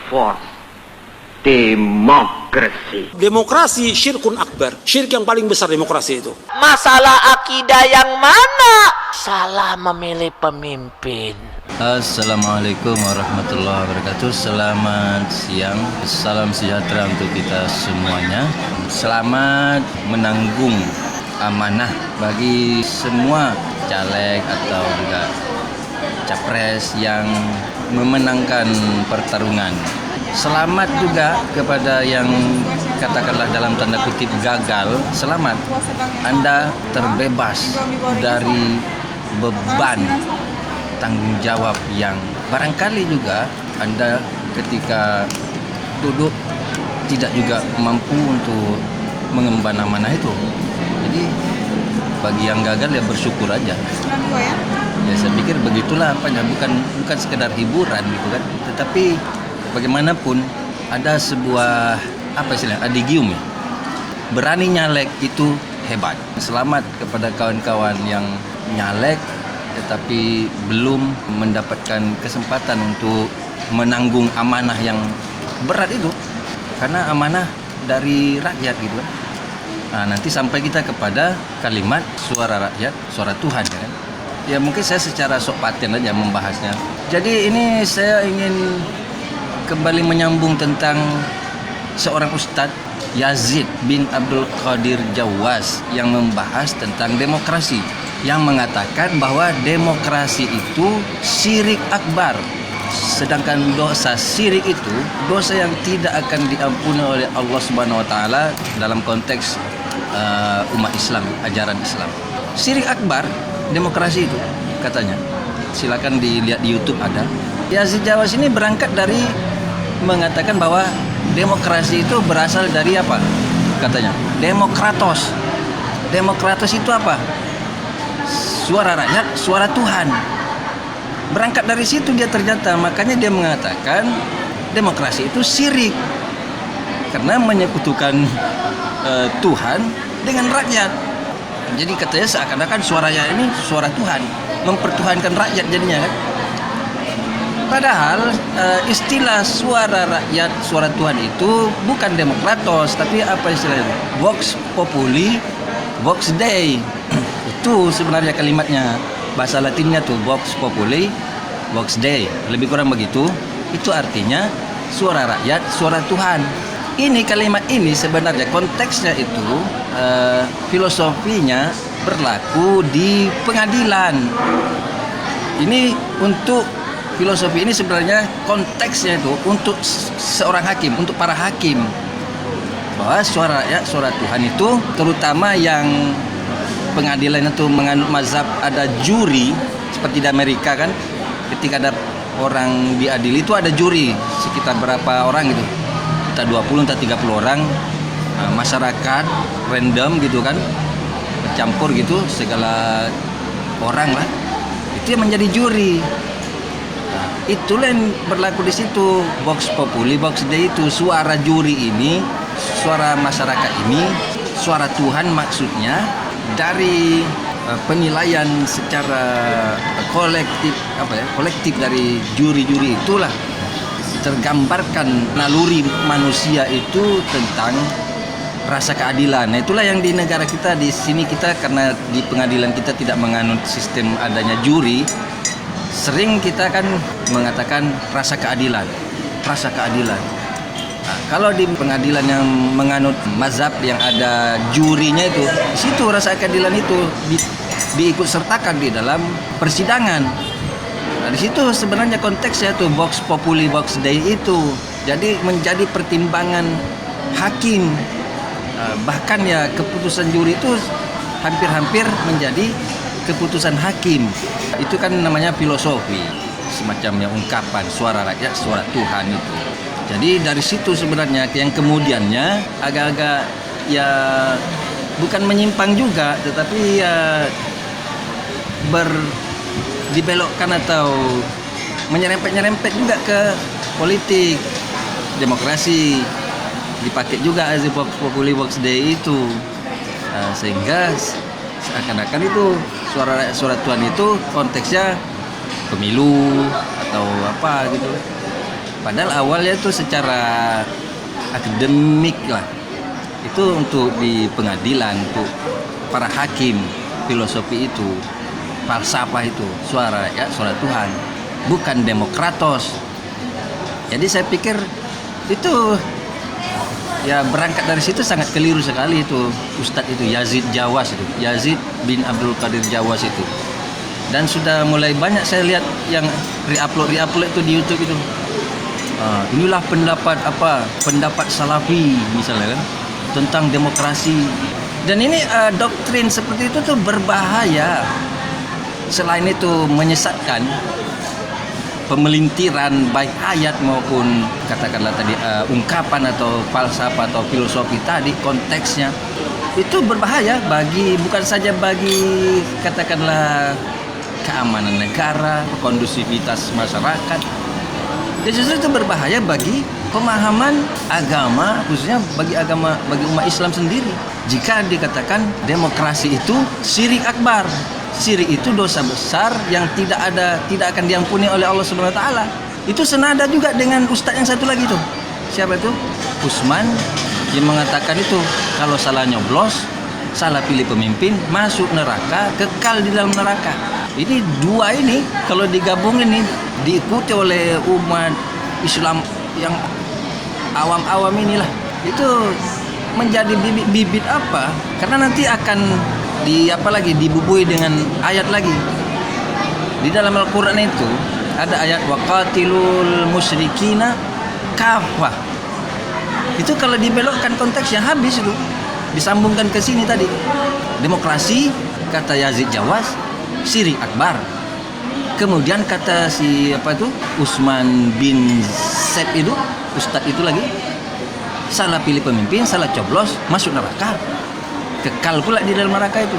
force demokrasi. Demokrasi syirkun akbar. Syirik yang paling besar demokrasi itu. Masalah akidah yang mana? Salah memilih pemimpin. Assalamualaikum warahmatullahi wabarakatuh. Selamat siang. Salam sejahtera untuk kita semuanya. Selamat menanggung amanah bagi semua caleg atau juga capres yang memenangkan pertarungan. Selamat juga kepada yang katakanlah dalam tanda kutip gagal. Selamat, Anda terbebas dari beban tanggung jawab yang barangkali juga Anda ketika duduk tidak juga mampu untuk mengemban amanah itu. Jadi bagi yang gagal ya bersyukur aja. Ya saya pikir begitulah apanya, bukan sekedar hiburan gitu kan, tetapi bagaimanapun ada sebuah apa istilahnya adigium ya. Berani nyalek itu hebat. Selamat kepada kawan-kawan yang nyalek tetapi belum mendapatkan kesempatan untuk menanggung amanah yang berat itu. Karena amanah dari rakyat gitu kan. Nah, nanti sampai kita kepada kalimat suara rakyat, suara Tuhan ya kan. Ya mungkin saya secara sok paten aja membahasnya. Jadi ini saya ingin kembali menyambung tentang seorang ustadz Yazid bin Abdul Qadir Jawas yang membahas tentang demokrasi, yang mengatakan bahwa demokrasi itu syirik akbar. Sedangkan dosa syirik itu dosa yang tidak akan diampuni oleh Allah Subhanahu wa taala dalam konteks umat Islam, ajaran Islam. Syirik akbar demokrasi itu katanya. Silakan dilihat di YouTube ada. Yazid Jawas ini berangkat dari mengatakan bahwa demokrasi itu berasal dari apa? Katanya, demokratos. Demokratos itu apa? Suara rakyat, suara Tuhan. Berangkat dari situ dia ternyata, makanya dia mengatakan demokrasi itu syirik. Karena menyekutukan Tuhan dengan rakyat. Jadi katanya seakan-akan suaranya ini suara Tuhan, mempertuhankan rakyat jadinya kan. Padahal istilah suara rakyat, suara Tuhan itu bukan demokratos, tapi apa istilahnya? Vox populi, vox dei. Itu sebenarnya kalimatnya. Bahasa Latinnya tuh vox populi, vox dei. Lebih kurang begitu. Itu artinya suara rakyat, suara Tuhan. Ini kalimat ini sebenarnya konteksnya itu filosofinya berlaku di pengadilan. Ini untuk filosofi ini sebenarnya konteksnya itu untuk seorang hakim, untuk para hakim, bahwa suara rakyat, suara Tuhan itu terutama yang pengadilan itu menganut mazhab ada juri seperti di Amerika kan, ketika ada orang diadili itu ada juri sekitar berapa orang gitu, entah 20 entah 30 orang, masyarakat random gitu kan, bercampur gitu segala orang lah, itu yang menjadi juri. Itulah yang berlaku di situ, vox populi, vox dei itu suara juri ini, suara masyarakat ini, suara Tuhan maksudnya dari penilaian secara kolektif dari juri-juri itulah tergambarkan naluri manusia itu tentang rasa keadilan. Nah, itulah yang di negara kita di sini kita karena di pengadilan kita tidak menganut sistem adanya juri. Sering kita kan mengatakan rasa keadilan. Nah, kalau di pengadilan yang menganut mazhab yang ada jurinya itu, di situ rasa keadilan itu diikut sertakan di dalam persidangan. Nah, di situ sebenarnya konteksnya tuh vox populi vox dei itu. Jadi menjadi pertimbangan hakim. Bahkan ya keputusan juri itu hampir-hampir menjadi keputusan hakim. Itu kan namanya filosofi, semacam yang ungkapan suara rakyat, suara Tuhan itu. Jadi dari situ sebenarnya yang kemudiannya agak-agak ya bukan menyimpang juga, tetapi ya dibelokkan atau menyerempet juga ke politik. Demokrasi dipakai juga as vox populi vox dei itu. Sehingga seakan-akan itu suara Tuhan itu konteksnya pemilu atau apa gitu. Padahal awalnya itu secara akademik lah, itu untuk di pengadilan, untuk para hakim, filosofi itu, falsafah itu, suara Tuhan, bukan demokratos. Jadi saya pikir itu ya berangkat dari situ sangat keliru sekali itu Ustadz itu Yazid Jawas itu, Yazid bin Abdul Qadir Jawas itu. Dan sudah mulai banyak saya lihat yang re-upload itu di YouTube itu. Inilah pendapat Salafi misalnya kan tentang demokrasi. Dan ini doktrin seperti itu tuh berbahaya. Selain itu menyesatkan, pemelintiran baik ayat maupun katakanlah tadi ungkapan atau falsafah atau filosofi tadi, konteksnya itu berbahaya bukan saja bagi katakanlah keamanan negara, kondusivitas masyarakat. Dan justru itu berbahaya bagi pemahaman agama, khususnya bagi umat Islam sendiri. Jika dikatakan demokrasi itu syirik akbar, syirik itu dosa besar yang tidak akan diampuni oleh Allah Subhanahu wa taala. Itu senada juga dengan ustaz yang satu lagi tuh. Siapa itu? Usman yang mengatakan itu kalau salah nyoblos, salah pilih pemimpin, masuk neraka, kekal di dalam neraka. Ini dua ini kalau digabungin nih diikuti oleh umat Islam yang awam-awam inilah, itu menjadi bibit apa? Karena nanti akan dibubui dengan ayat lagi. Di dalam Al-Qur'an itu ada ayat waqatilul musyrikina kafah. Itu kalau dibelokkan konteksnya habis itu. Disambungkan ke sini tadi. Demokrasi kata Yazid Jawas syirik akbar. Kemudian kata Usman bin Said itu, ustadz itu lagi, salah pilih pemimpin, salah coblos, masuk neraka. Kekal pula di dalam neraka itu.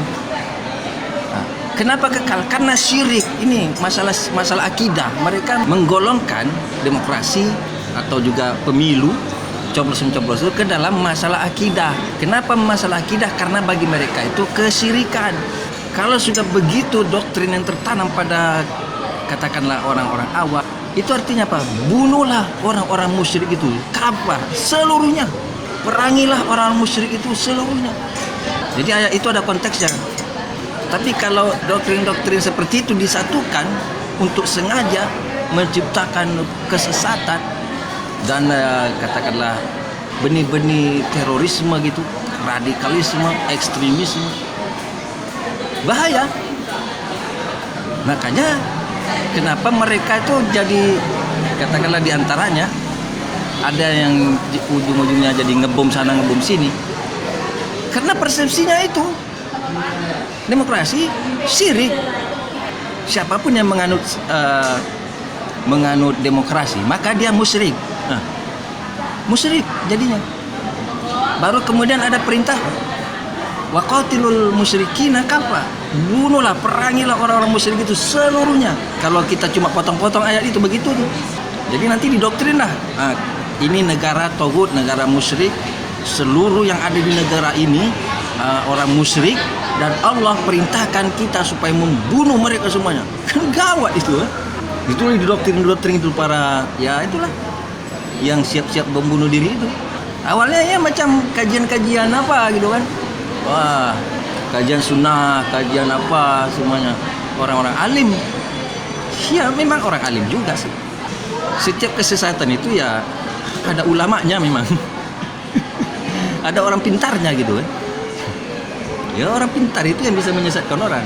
Nah, kenapa kekal? Karena syirik. Ini masalah akidah. Mereka menggolongkan demokrasi atau juga pemilu, coblos-mencoblos itu ke dalam masalah akidah. Kenapa masalah akidah? Karena bagi mereka itu kesyirikan. Kalau sudah begitu doktrin yang tertanam pada katakanlah orang-orang awam, itu artinya apa? Bunuhlah orang-orang musyrik itu, kafah seluruhnya. Perangilah orang musyrik itu seluruhnya. Jadi ayat itu ada konteksnya. Tapi kalau doktrin-doktrin seperti itu disatukan untuk sengaja menciptakan kesesatan dan katakanlah benih-benih terorisme gitu, radikalisme, ekstremisme, bahaya. Makanya kenapa mereka itu jadi katakanlah diantaranya ada yang ujung-ujungnya jadi ngebom sana ngebom sini, karena persepsinya itu demokrasi syirik. Siapapun yang menganut demokrasi maka dia musyrik. Musyrik jadinya. Baru kemudian ada perintah waqatilul musyrikina kafah. Bunuhlah, perangilah orang-orang musyrik itu seluruhnya. Kalau kita cuma potong-potong ayat itu begitu tuh. Jadi nanti didoktrin lah. Ini negara togut, negara musyrik. Seluruh yang ada di negara ini orang musyrik dan Allah perintahkan kita supaya membunuh mereka semuanya. Kan gawat itu. Itu didoktrin itu para itulah yang siap-siap membunuh diri itu. Awalnya ya macam kajian-kajian apa gitu kan. Wah, kajian sunnah, kajian apa semuanya. Orang-orang alim. Ya memang orang alim juga sih. Setiap kesesatan itu ya ada ulamanya memang. Ada orang pintarnya gitu kan. Ya orang pintar itu yang bisa menyesatkan orang.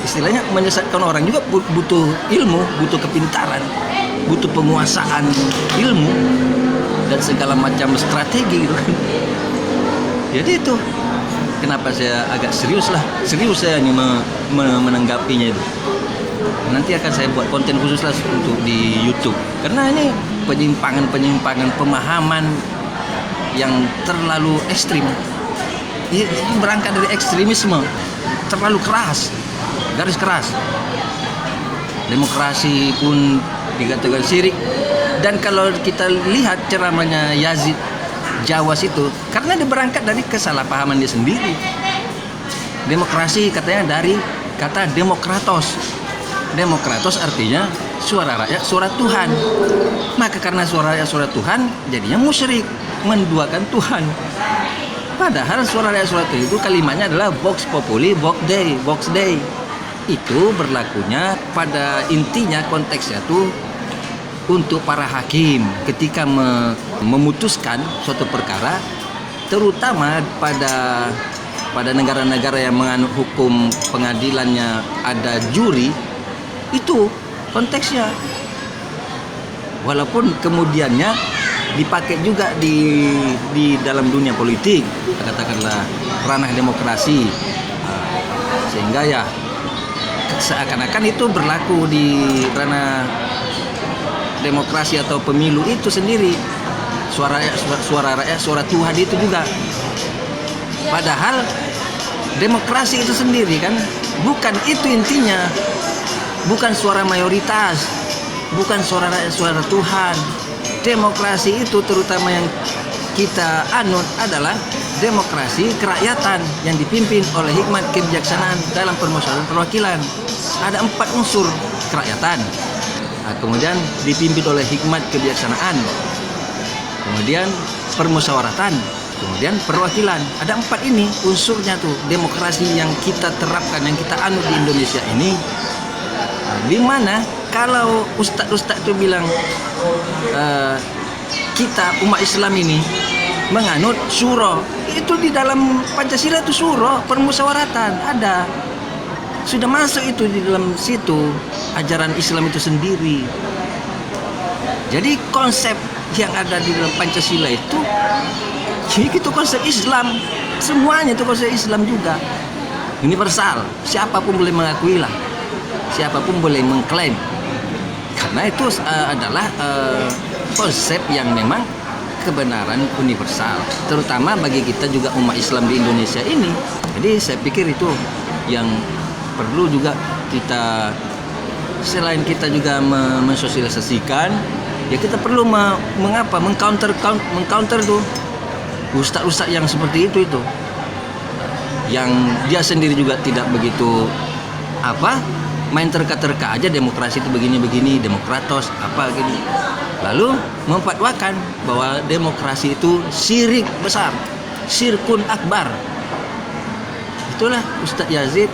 Istilahnya menyesatkan orang juga butuh ilmu, butuh kepintaran, butuh penguasaan ilmu dan segala macam strategi gitu kan. Jadi itu kenapa saya agak serius saya ini menanggapinya itu. Nanti akan saya buat konten khusus lah untuk di YouTube, karena ini penyimpangan pemahaman yang terlalu ekstrim. Ini berangkat dari ekstremisme, terlalu keras, garis keras. Demokrasi pun dikatakan syirik. Dan kalau kita lihat ceramahnya Yazid Jawas itu, karena dia berangkat dari kesalahpahaman dia sendiri. Demokrasi katanya dari kata demokratos. Demokratos artinya suara rakyat suara Tuhan. Maka karena suara rakyat suara Tuhan, jadinya musyrik, menduakan Tuhan. Padahal suara rakyat suara Tuhan itu kalimatnya adalah Vox Populi, Vox Dei. Itu berlakunya pada intinya konteksnya tuh untuk para hakim ketika memutuskan suatu perkara, terutama pada negara-negara yang menganut hukum pengadilannya ada juri, itu konteksnya. Walaupun kemudiannya dipakai juga di dalam dunia politik, katakanlah ranah demokrasi, sehingga ya seakan-akan itu berlaku di ranah demokrasi atau pemilu itu sendiri, suara rakyat suara Tuhan itu juga. Padahal demokrasi itu sendiri kan bukan itu intinya, bukan suara mayoritas, bukan suara rakyat suara Tuhan. Demokrasi itu terutama yang kita anut adalah demokrasi kerakyatan yang dipimpin oleh hikmat kebijaksanaan dalam permusyawaratan perwakilan. Ada 4 unsur kerakyatan. Kemudian dipimpin oleh hikmat kebijaksanaan. Kemudian permusyawaratan, kemudian perwakilan. Ada 4 ini unsurnya tuh demokrasi yang kita terapkan, yang kita anut di Indonesia ini. Di mana kalau ustadz itu bilang kita umat Islam ini menganut syuro, itu di dalam Pancasila itu syuro, permusyawaratan ada, sudah masuk itu di dalam situ ajaran Islam itu sendiri. Jadi konsep yang ada di dalam Pancasila itu konsep Islam, semuanya itu konsep Islam juga, universal, siapapun boleh mengakui lah, siapapun boleh mengklaim, karena itu adalah konsep yang memang kebenaran universal, terutama bagi kita juga umat Islam di Indonesia ini. Jadi saya pikir itu yang perlu juga kita, selain kita juga mensosialisasikan, ya kita perlu mengcounter tuh ustaz-ustaz yang seperti itu yang dia sendiri juga tidak begitu main terka-terka aja, demokrasi itu begini-begini, demokratos apa gini, lalu memfatwakan bahwa demokrasi itu syirik besar, syirkun akbar. Itulah Ustadz Yazid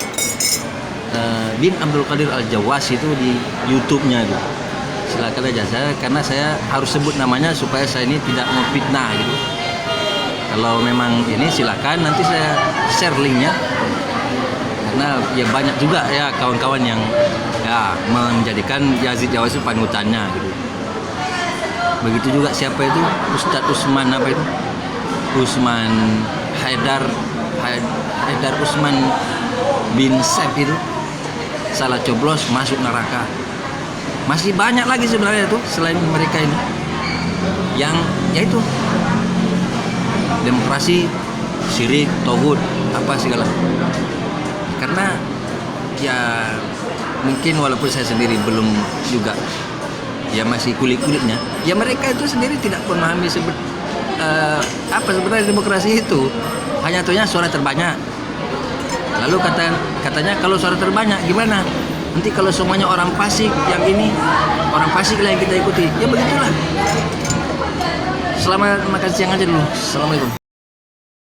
bin Abdul Qadir Al-Jawas itu di YouTube-nya gitu. Silakan aja saya, karena saya harus sebut namanya supaya saya ini tidak memfitnah gitu. Kalau memang ini silakan, nanti saya share linknya, karena ya banyak juga ya kawan-kawan yang ya menjadikan Yazid Jawas itu panutannya gitu. Begitu juga siapa itu Ustadz Usman Usman Haidar Usman bin Saif itu salah coblos masuk neraka. Masih banyak lagi sebenarnya itu selain mereka ini yang yaitu demokrasi, syirik, tauhid, apa segala. Karena ya mungkin walaupun saya sendiri belum juga, ya masih kulit-kulitnya, ya mereka itu sendiri tidak memahami apa sebenarnya demokrasi itu. Hanya tuhnya suara terbanyak. Lalu katanya kalau suara terbanyak gimana? Nanti kalau semuanya orang fasik, yang ini orang fasik lah yang kita ikuti. Ya begitulah. Selamat makan siang aja dulu. Assalamualaikum.